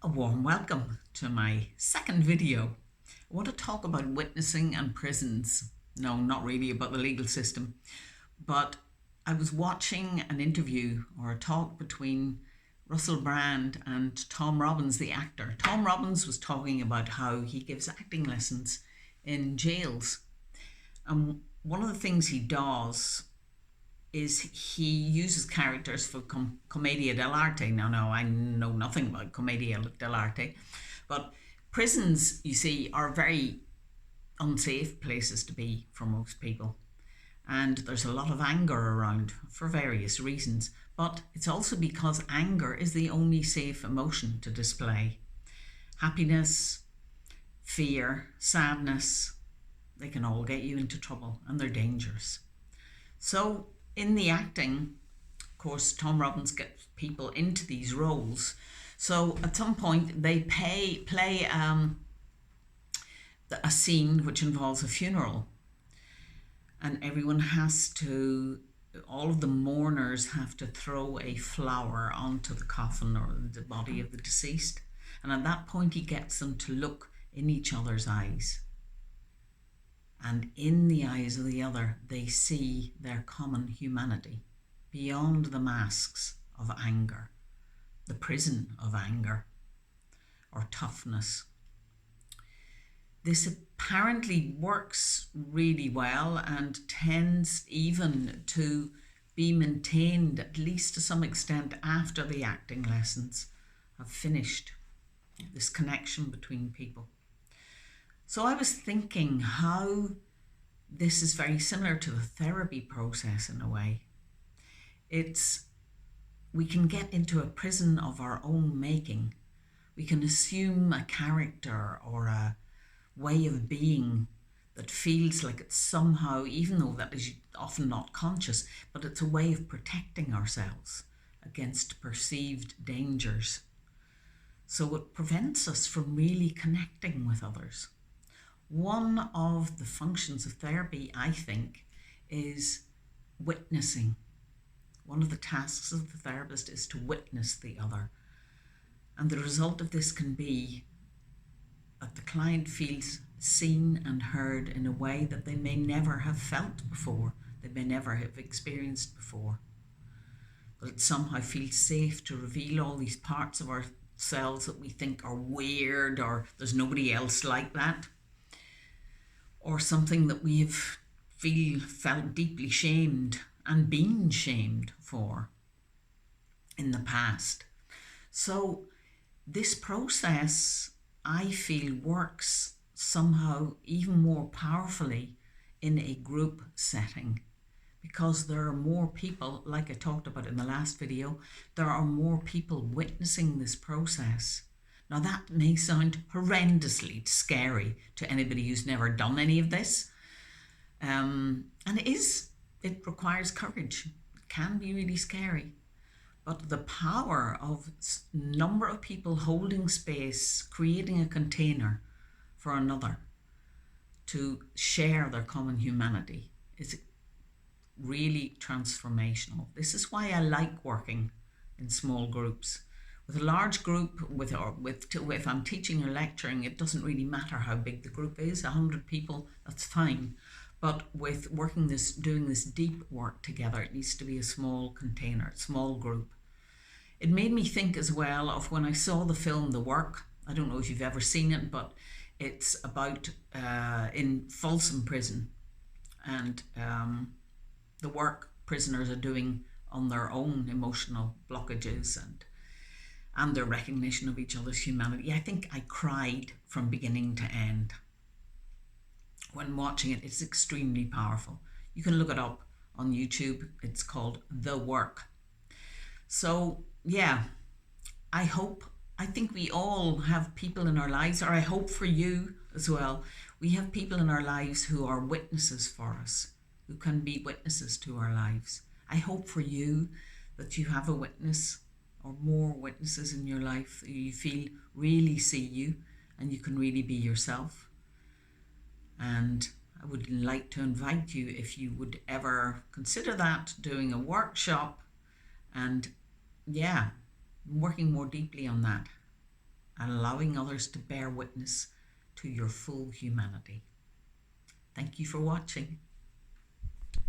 A warm welcome to my second video. I want to talk about witnessing and prisons. No, not really about the legal system, but I was watching an interview or a talk between Russell Brand and Tom Robbins, the actor. Tom Robbins was talking about how he gives acting lessons in jails. And one of the things he does is he uses characters for commedia dell'arte. Now, no, I know nothing about commedia dell'arte, but prisons, you see, are very unsafe places to be for most people. And there's a lot of anger around for various reasons, but it's also because anger is the only safe emotion to display. Happiness, fear, sadness, they can all get you into trouble and they're dangerous. So in the acting, of course, Tom Robbins gets people into these roles. So at some point, they play a scene which involves a funeral, and all of the mourners have to throw a flower onto the coffin or the body of the deceased. And at that point, he gets them to look in each other's eyes. And in the eyes of the other, they see their common humanity beyond the masks of anger, the prison of anger or toughness. This apparently works really well and tends even to be maintained, at least to some extent, after the acting lessons have finished, this connection between people. So I was thinking how this is very similar to the therapy process in a way. We can get into a prison of our own making. We can assume a character or a way of being that feels like it's somehow, even though that is often not conscious, but it's a way of protecting ourselves against perceived dangers. So it prevents us from really connecting with others. One of the functions of therapy, I think, is witnessing. One of the tasks of the therapist is to witness the other. And the result of this can be that the client feels seen and heard in a way that they may never have felt before, they may never have experienced before. That it somehow feels safe to reveal all these parts of ourselves that we think are weird or there's nobody else like that, or something that we've felt deeply shamed and been shamed for in the past. So this process, I feel, works somehow even more powerfully in a group setting, because there are more people, like I talked about in the last video, there are more people witnessing this process. Now that may sound horrendously scary to anybody who's never done any of this. And it requires courage. It can be really scary. But the power of a number of people holding space, creating a container for another to share their common humanity is really transformational. This is why I like working in small groups. With a large group, if I'm teaching or lecturing, it doesn't really matter how big the group is. 100 people, that's fine. But with doing this deep work together, it needs to be a small container, small group. It made me think as well of when I saw the film The Work. I don't know if you've ever seen it, but it's about in Folsom Prison and the work prisoners are doing on their own emotional blockages and their recognition of each other's humanity. I think I cried from beginning to end when watching it. It's extremely powerful. You can look it up on YouTube. It's called The Work. So yeah, I think we all have people in our lives, or I hope for you as well, we have people in our lives who are witnesses for us, who can be witnesses to our lives. I hope for you that you have a witness or more witnesses in your life that you feel really see you and you can really be yourself. And I would like to invite you, if you would ever consider that, doing a workshop and working more deeply on that. and allowing others to bear witness to your full humanity. Thank you for watching.